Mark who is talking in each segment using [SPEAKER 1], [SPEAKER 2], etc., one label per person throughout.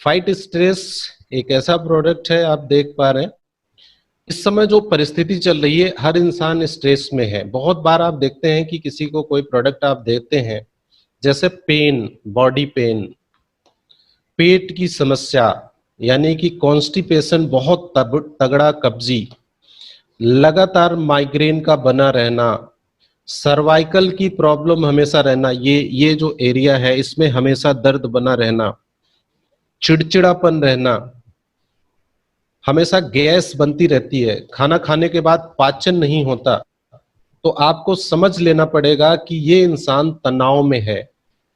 [SPEAKER 1] Fight stress एक ऐसा product है, आप देख पा रहे हैं इस समय जो परिस्थिति चल रही है, हर इंसान स्ट्रेस में है। बहुत बार आप देखते हैं कि किसी को कोई प्रोडक्ट आप देते हैं, जैसे पेन, बॉडी पेन, पेट की समस्या यानी कि कॉन्स्टिपेशन, बहुत तगड़ा कब्जी, लगातार माइग्रेन का बना रहना, सर्वाइकल की प्रॉब्लम हमेशा रहना, ये जो एरिया है इसमें हमेशा दर्द बना रहना, चिड़चिड़ापन रहना, हमेशा गैस बनती रहती है, खाना खाने के बाद पाचन नहीं होता, तो आपको समझ लेना पड़ेगा कि ये इंसान तनाव में है।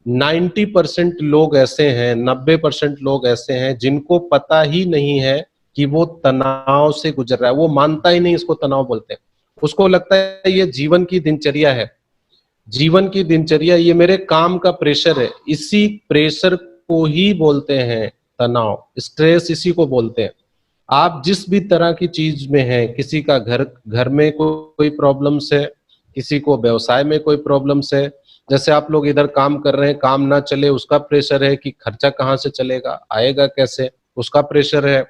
[SPEAKER 1] 90% लोग ऐसे हैं, 90% लोग ऐसे हैं जिनको पता ही नहीं है कि वो तनाव से गुजर रहा है। वो मानता ही नहीं इसको तनाव बोलते हैं, उसको लगता है ये जीवन की दिनचर्या है, जीवन की दिनचर्या, ये मेरे काम का प्रेशर है। इसी प्रेशर को ही बोलते हैं तनाव, स्ट्रेस इसी को बोलते हैं। आप जिस भी तरह की चीज में हैं, किसी का घर में कोई प्रॉब्लम्स है, किसी को व्यवसाय में कोई प्रॉब्लम्स है, जैसे आप लोग इधर काम कर रहे हैं, काम ना चले उसका प्रेशर है कि खर्चा कहाँ से चलेगा, आएगा कैसे, उसका प्रेशर है।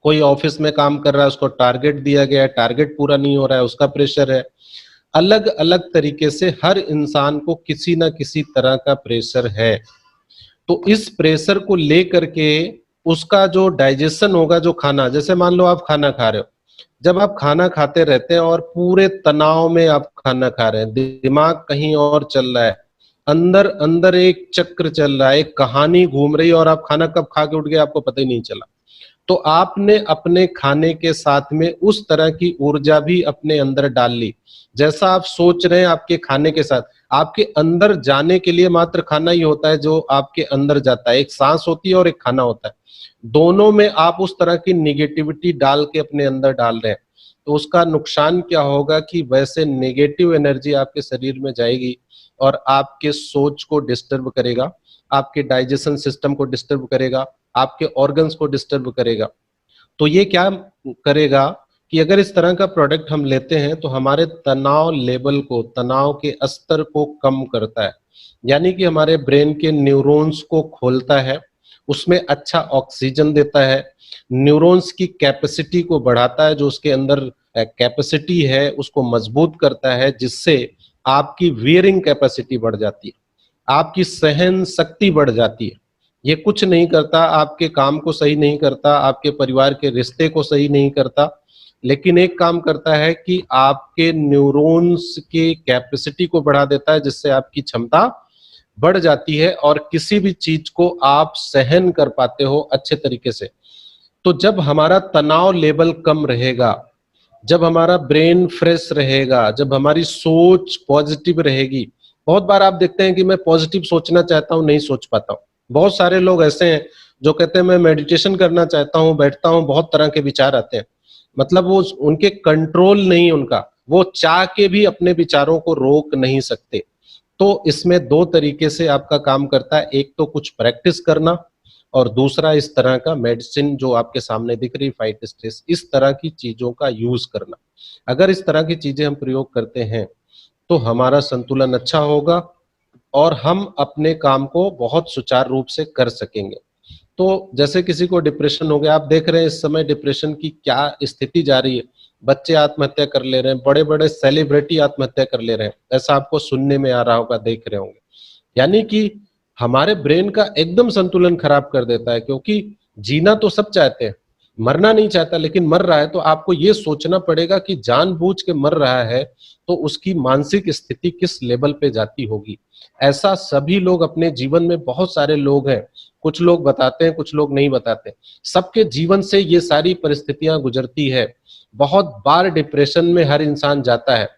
[SPEAKER 1] कोई ऑफिस में काम कर रहा है, उसको टारगेट दिया गया है, टारगेट पूरा नहीं हो रहा है, उसका प्रेशर है। अलग अलग तरीके से हर इंसान को किसी ना किसी तरह का प्रेशर है। तो इस प्रेशर को लेकर के उसका जो डाइजेशन होगा, जो खाना, जैसे मान लो आप खाना खा रहे हो, जब आप खाना खाते रहते हैं और पूरे तनाव में आप खाना खा रहे हैं, दिमाग कहीं और चल रहा है, अंदर अंदर एक चक्र चल रहा है, एक कहानी घूम रही है, और आप खाना कब खा के उठ गए आपको पता ही नहीं चला। तो आपने अपने खाने के साथ में उस तरह की ऊर्जा भी अपने अंदर डाल ली। जैसा आप सोच रहे हैं आपके खाने के साथ, आपके अंदर जाने के लिए मात्र खाना ही होता है जो आपके अंदर जाता है। एक सांस होती है और एक खाना होता है, दोनों में आप उस तरह की निगेटिविटी डाल के अपने अंदर डाल रहे हैं, तो उसका नुकसान क्या होगा कि वैसे नेगेटिव एनर्जी आपके शरीर में जाएगी और आपके सोच को डिस्टर्ब करेगा, आपके डाइजेशन सिस्टम को डिस्टर्ब करेगा, आपके ऑर्गन्स को डिस्टर्ब करेगा। तो ये क्या करेगा कि अगर इस तरह का प्रोडक्ट हम लेते हैं तो हमारे तनाव लेवल को, तनाव के स्तर को कम करता है, यानी कि हमारे ब्रेन के न्यूरॉन्स को खोलता है, उसमें अच्छा ऑक्सीजन देता है, न्यूरॉन्स की कैपेसिटी को बढ़ाता है, जो उसके अंदर कैपेसिटी है उसको मजबूत करता है, जिससे आपकी वियरिंग कैपेसिटी बढ़ जाती है, आपकी सहन शक्ति बढ़ जाती है। ये कुछ नहीं करता, आपके काम को सही नहीं करता, आपके परिवार के रिश्ते को सही नहीं करता, लेकिन एक काम करता है कि आपके न्यूरॉन्स की कैपेसिटी को बढ़ा देता है, जिससे आपकी क्षमता बढ़ जाती है और किसी भी चीज को आप सहन कर पाते हो अच्छे तरीके से। तो जब हमारा तनाव लेवल कम रहेगा, जब हमारा ब्रेन फ्रेश रहेगा, जब हमारी सोच पॉजिटिव रहेगी, बहुत बार आप देखते हैं कि मैं पॉजिटिव सोचना चाहता हूं, नहीं सोच पाता हूं। बहुत सारे लोग ऐसे हैं जो कहते हैं मैं मेडिटेशन करना चाहता हूं, बैठता हूं, बहुत तरह के विचार आते हैं, मतलब वो उनके कंट्रोल नहीं, उनका वो चाह के भी अपने विचारों को रोक नहीं सकते। तो इसमें दो तरीके से आपका काम करता है, एक तो कुछ प्रैक्टिस करना, और दूसरा इस तरह का मेडिसिन जो आपके सामने दिख रही फाइट स्ट्रेस, इस तरह की चीजों का यूज करना। अगर इस तरह की चीजें हम प्रयोग करते हैं तो हमारा संतुलन अच्छा होगा और हम अपने काम को बहुत सुचारू रूप से कर सकेंगे। तो जैसे किसी को डिप्रेशन हो गया, आप देख रहे हैं इस समय डिप्रेशन की क्या स्थिति जा रही है, बच्चे आत्महत्या कर ले रहे हैं, बड़े बड़े सेलिब्रिटी आत्महत्या कर ले रहे हैं, ऐसा आपको सुनने में आ रहा होगा, देख रहे होंगे। यानी कि हमारे ब्रेन का एकदम संतुलन खराब कर देता है, क्योंकि जीना तो सब चाहते हैं, मरना नहीं चाहता, लेकिन मर रहा है तो आपको ये सोचना पड़ेगा कि जानबूझ के मर रहा है तो उसकी मानसिक स्थिति किस लेवल पे जाती होगी। ऐसा सभी लोग अपने जीवन में, बहुत सारे लोग हैं, कुछ लोग बताते हैं कुछ लोग नहीं बताते, सबके जीवन से ये सारी परिस्थितियां गुजरती है। बहुत बार डिप्रेशन में हर इंसान जाता है,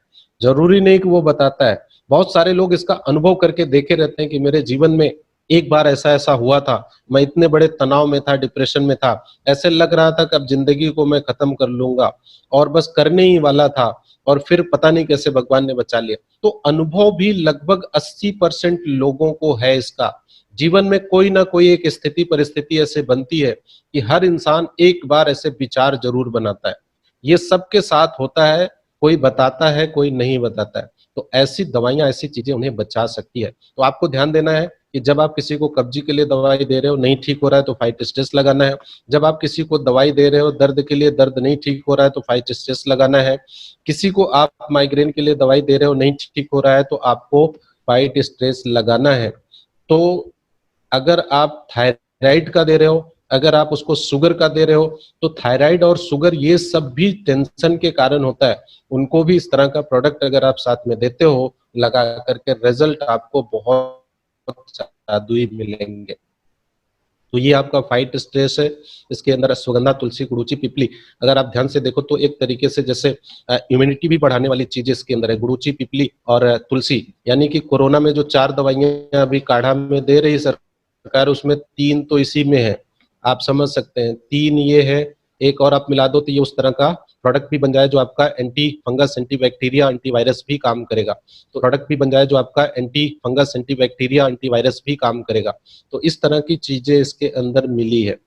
[SPEAKER 1] जरूरी नहीं कि वो बताता है, बहुत सारे लोग इसका अनुभव करके देखे रहते हैं कि मेरे जीवन में एक बार ऐसा ऐसा हुआ था, मैं इतने बड़े तनाव में था, डिप्रेशन में था, ऐसे लग रहा था कि अब जिंदगी को मैं खत्म कर लूंगा और बस करने ही वाला था, और फिर पता नहीं कैसे भगवान ने बचा लिया। तो अनुभव भी लगभग 80% लोगों को है इसका। जीवन में कोई ना कोई एक स्थिति परिस्थिति ऐसे बनती है कि हर इंसान एक बार ऐसे विचार जरूर बनाता है। ये सबके साथ होता है, कोई बताता है कोई नहीं बताता है। तो ऐसी दवाइयां, ऐसी चीजें उन्हें बचा सकती है। तो आपको ध्यान देना है कि जब आप किसी को कब्जी के लिए दवाई दे रहे हो, नहीं ठीक हो रहा है तो फाइट स्ट्रेस लगाना है। जब आप किसी को दवाई दे रहे हो दर्द के लिए, दर्द नहीं ठीक हो रहा है तो फाइट स्ट्रेस लगाना है। किसी को आप माइग्रेन के लिए दवाई दे रहे हो, नहीं ठीक हो रहा है तो आपको फाइट स्ट्रेस लगाना है। तो अगर आप थायराइड का दे रहे हो, अगर आप उसको शुगर का दे रहे हो, तो थायराइड और शुगर ये सब भी टेंशन के कारण होता है। उनको भी इस तरह का प्रोडक्ट अगर आप साथ में देते हो लगा करके, रिजल्ट आपको बहुत जादुई मिलेंगे। तो ये आपका फाइट स्ट्रेस है। इसके अंदर अश्वगंधा, तुलसी, गुड़ूची, पिपली, अगर आप ध्यान से देखो तो एक तरीके से जैसे इम्यूनिटी भी बढ़ाने वाली चीजें इसके अंदर है, गुड़ूची, पिपली और तुलसी। यानी कि कोरोना में जो 4 दवाइयां अभी काढ़ा में दे रही सरकार, उसमें 3 तो इसी में है, आप समझ सकते हैं। 3 ये है, एक और आप मिला दो तो ये उस तरह का प्रोडक्ट भी बन जाए जो आपका anti fungus, anti bacteria, anti virus भी काम करेगा। तो प्रोडक्ट भी बन जाए जो आपका anti fungus, anti bacteria, anti virus भी काम करेगा। तो इस तरह की चीजें इसके अंदर मिली है।